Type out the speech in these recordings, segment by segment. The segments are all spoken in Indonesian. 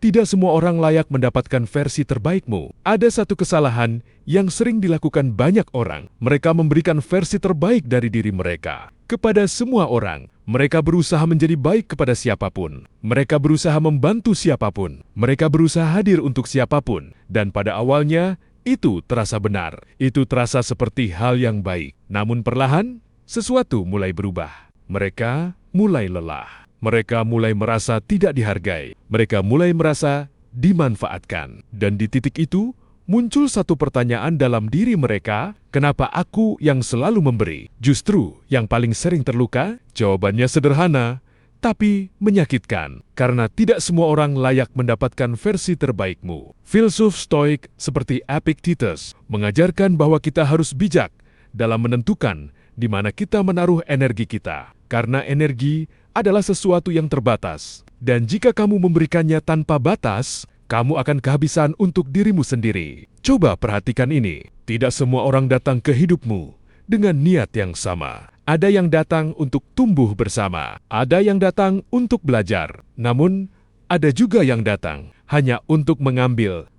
Tidak semua orang layak mendapatkan versi terbaikmu. Ada satu kesalahan yang sering dilakukan banyak orang. Mereka memberikan versi terbaik dari diri mereka kepada semua orang. Mereka berusaha menjadi baik kepada siapapun. Mereka berusaha membantu siapapun. Mereka berusaha hadir untuk siapapun. Dan pada awalnya, itu terasa benar. Itu terasa seperti hal yang baik. Namun perlahan, sesuatu mulai berubah. Mereka mulai lelah. Mereka mulai merasa tidak dihargai. Mereka mulai merasa dimanfaatkan. Dan di titik itu, muncul satu pertanyaan dalam diri mereka, kenapa aku yang selalu memberi? Justru yang paling sering terluka? Jawabannya sederhana, tapi menyakitkan. Karena tidak semua orang layak mendapatkan versi terbaikmu. Filsuf Stoik seperti Epictetus mengajarkan bahwa kita harus bijak dalam menentukan di mana kita menaruh energi kita. Karena energi adalah sesuatu yang terbatas. Dan jika kamu memberikannya tanpa batas, kamu akan kehabisan untuk dirimu sendiri. Coba perhatikan ini. Tidak semua orang datang ke hidupmu dengan niat yang sama. Ada yang datang untuk tumbuh bersama. Ada yang datang untuk belajar. Namun, ada juga yang datang hanya untuk mengambil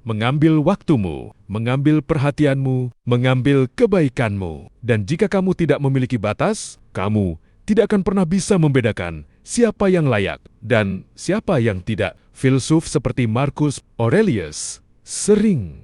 waktumu, mengambil perhatianmu, mengambil kebaikanmu. Dan jika kamu tidak memiliki batas, kamu tidak akan pernah bisa membedakan siapa yang layak dan siapa yang tidak. Filsuf seperti Marcus Aurelius sering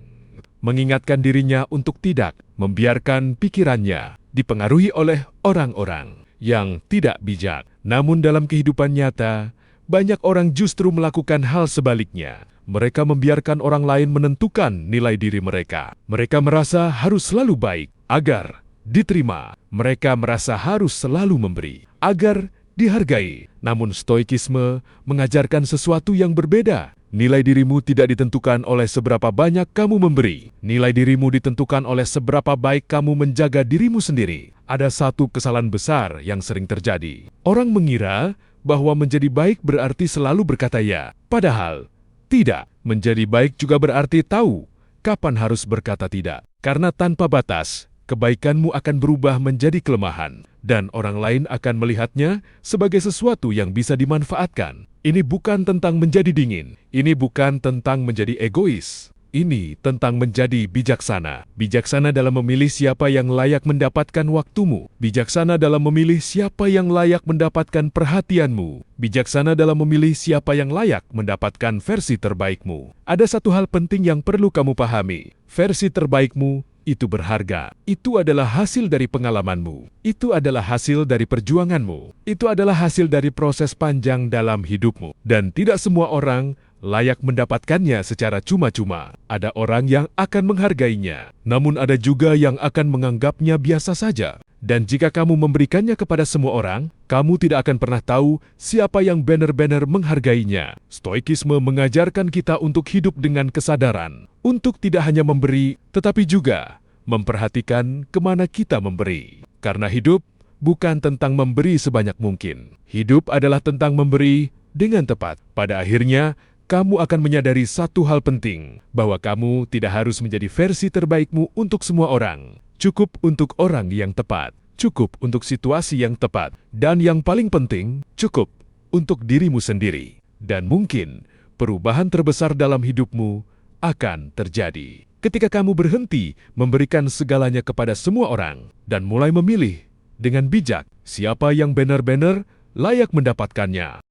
mengingatkan dirinya untuk tidak membiarkan pikirannya dipengaruhi oleh orang-orang yang tidak bijak. Namun dalam kehidupan nyata, banyak orang justru melakukan hal sebaliknya. Mereka membiarkan orang lain menentukan nilai diri mereka. Mereka merasa harus selalu baik agar diterima. Mereka merasa harus selalu memberi agar dihargai. Namun Stoikisme mengajarkan sesuatu yang berbeda. Nilai dirimu tidak ditentukan oleh seberapa banyak kamu memberi. Nilai dirimu ditentukan oleh seberapa baik kamu menjaga dirimu sendiri. Ada satu kesalahan besar yang sering terjadi. Orang mengira bahwa menjadi baik berarti selalu berkata ya. Padahal tidak. Menjadi baik juga berarti tahu kapan harus berkata tidak. Karena tanpa batas, kebaikanmu akan berubah menjadi kelemahan, dan orang lain akan melihatnya sebagai sesuatu yang bisa dimanfaatkan. Ini bukan tentang menjadi dingin, ini bukan tentang menjadi egois. Ini tentang menjadi bijaksana. Bijaksana dalam memilih siapa yang layak mendapatkan waktumu. Bijaksana dalam memilih siapa yang layak mendapatkan perhatianmu. Bijaksana dalam memilih siapa yang layak mendapatkan versi terbaikmu. Ada satu hal penting yang perlu kamu pahami. Versi terbaikmu itu berharga. Itu adalah hasil dari pengalamanmu. Itu adalah hasil dari perjuanganmu. Itu adalah hasil dari proses panjang dalam hidupmu. Dan tidak semua orang layak mendapatkannya secara cuma-cuma. Ada orang yang akan menghargainya, namun ada juga yang akan menganggapnya biasa saja. Dan jika kamu memberikannya kepada semua orang, kamu tidak akan pernah tahu siapa yang benar-benar menghargainya. Stoikisme mengajarkan kita untuk hidup dengan kesadaran, untuk tidak hanya memberi, tetapi juga memperhatikan kemana kita memberi. Karena hidup bukan tentang memberi sebanyak mungkin. Hidup adalah tentang memberi dengan tepat. Pada akhirnya, kamu akan menyadari satu hal penting, bahwa kamu tidak harus menjadi versi terbaikmu untuk semua orang. Cukup untuk orang yang tepat, cukup untuk situasi yang tepat, dan yang paling penting, cukup untuk dirimu sendiri. Dan mungkin perubahan terbesar dalam hidupmu akan terjadi ketika kamu berhenti memberikan segalanya kepada semua orang dan mulai memilih dengan bijak siapa yang benar-benar layak mendapatkannya.